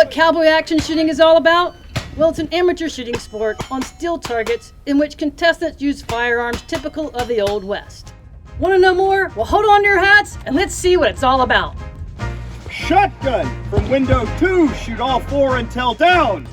what Cowboy Action Shooting is all about? Well, it's an amateur shooting sport on steel targets in which contestants use firearms typical of the Old West. Want to know more? Well, hold on to your hats and let's see what it's all about. Shotgun from window 2, shoot all 4 until down.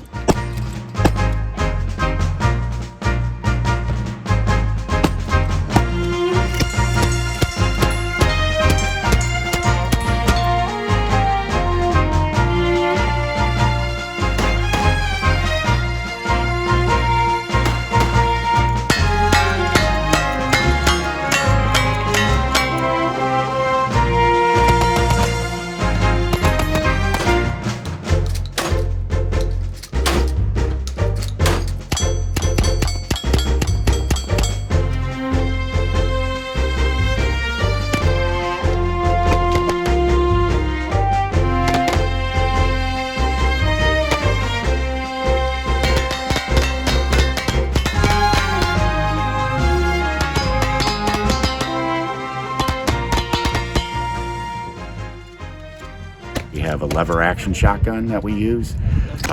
We have a lever action shotgun that we use.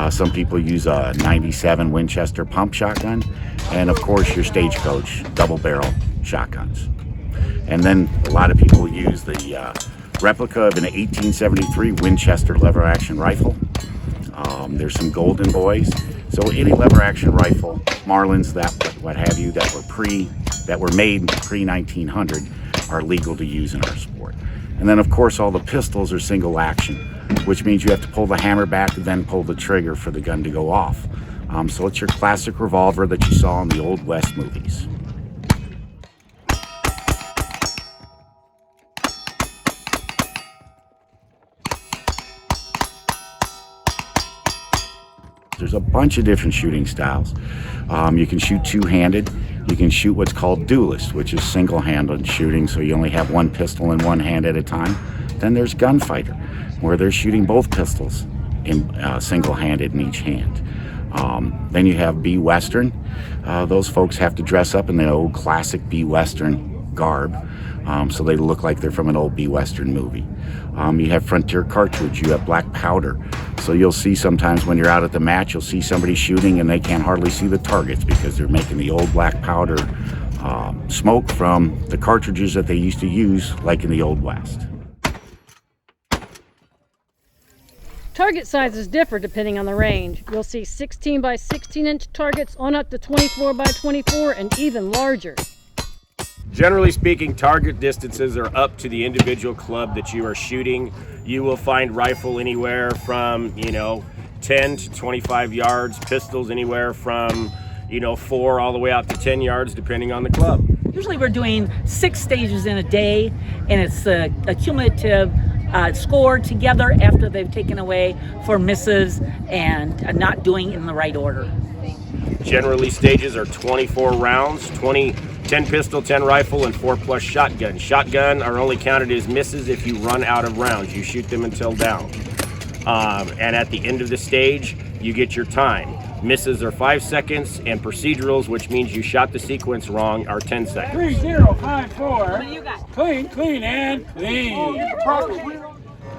Some people use a 97 Winchester pump shotgun. And of course your Stagecoach double barrel shotguns. And then a lot of people use the replica of an 1873 Winchester lever action rifle. There's some Golden Boys. So any lever action rifle, Marlins, that what have you, that were made pre-1900 are legal to use in our sport. And then of course all the pistols are single action, which means you have to pull the hammer back and then pull the trigger for the gun to go off. So it's your classic revolver that you saw in the Old West movies. There's a bunch of different shooting styles. You can shoot two-handed. You can shoot what's called duelist, which is single-handed shooting, so you only have one pistol in one hand at a time. Then there's gunfighter, where they're shooting both pistols in single-handed in each hand. Then you have B-Western. Those folks have to dress up in the old classic B-Western garb, so they look like they're from an old B-Western movie. You have frontier cartridge, you have black powder. So you'll see sometimes when you're out at the match, you'll see somebody shooting and they can't hardly see the targets because they're making the old black powder smoke from the cartridges that they used to use like in the Old West. Target sizes differ depending on the range. You'll see 16 by 16 inch targets on up to 24 by 24 and even larger. Generally speaking, target distances are up to the individual club that you are shooting. You will find rifle anywhere from, 10 to 25 yards, pistols anywhere from, 4 all the way out to 10 yards, depending on the club. Usually we're doing 6 stages in a day, and it's a cumulative score together after they've taken away for misses and not doing in the right order. Generally, stages are 24 rounds, 10 pistol, 10 rifle, and 4+ shotgun. Shotgun are only counted as misses if you run out of rounds. You shoot them until down. And at the end of the stage, you get your time. Misses are 5 seconds, and procedurals, which means you shot the sequence wrong, are 10 seconds. 3054. What do you got? Clean, and clean.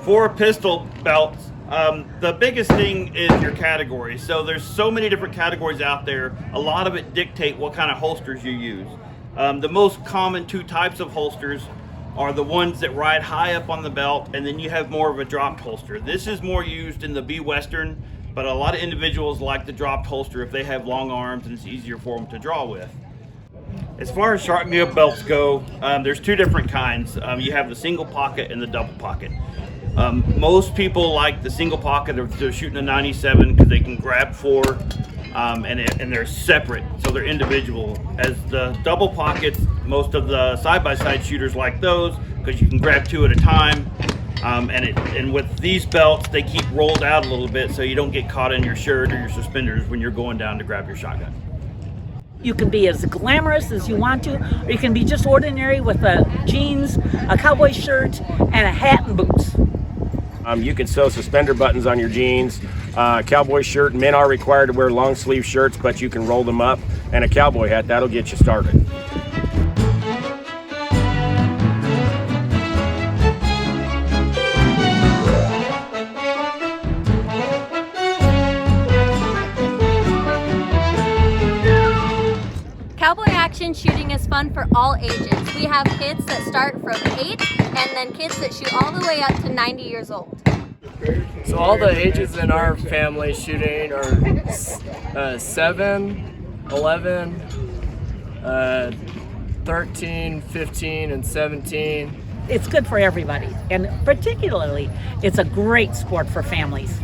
For pistol belts, the biggest thing is your category. So there's so many different categories out there. A lot of it dictate what kind of holsters you use. The most common 2 types of holsters are the ones that ride high up on the belt, and then you have more of a dropped holster. This is more used in the B-Western, but a lot of individuals like the dropped holster if they have long arms and it's easier for them to draw with. As far as shotgun belts go, there's 2 different kinds. You have the single pocket and the double pocket. Most people like the single pocket if they're shooting a 97 because they can grab 4 and they're separate, so they're individual. As the double pockets, most of the side-by-side shooters like those because you can grab 2 at a time. And with these belts, they keep rolled out a little bit so you don't get caught in your shirt or your suspenders when you're going down to grab your shotgun. You can be as glamorous as you want to, or you can be just ordinary with jeans, a cowboy shirt, and a hat and boots. You can sew suspender buttons on your jeans. Cowboy shirt, men are required to wear long sleeve shirts, but you can roll them up. And a cowboy hat, that'll get you started. fun for all ages. We have kids that start from 8 and then kids that shoot all the way up to 90 years old. So all the ages in our family shooting are 7, 11, 13, 15, and 17. It's good for everybody, and particularly, it's a great sport for families.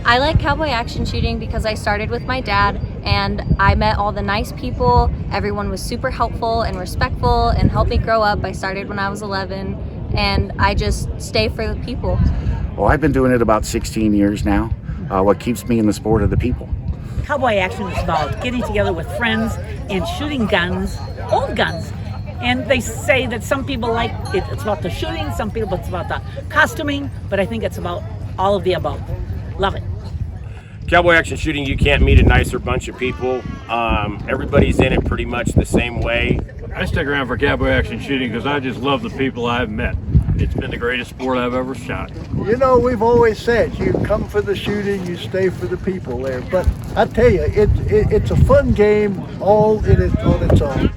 I like Cowboy Action Shooting because I started with my dad and I met all the nice people. Everyone was super helpful and respectful and helped me grow up. I started when I was 11 and I just stay for the people. Well, I've been doing it about 16 years now. What keeps me in the sport are the people. Cowboy Action is about getting together with friends and shooting guns, old guns. And they say that some people like it, it's about the shooting, some people it's about the costuming, but I think it's about all of the above. Love it. Cowboy Action Shooting, you can't meet a nicer bunch of people. Everybody's in it pretty much the same way. I stick around for Cowboy Action Shooting because I just love the people I've met. It's been the greatest sport I've ever shot. You know, we've always said you come for the shooting, you stay for the people there. But I tell you, it's a fun game all in it on its own.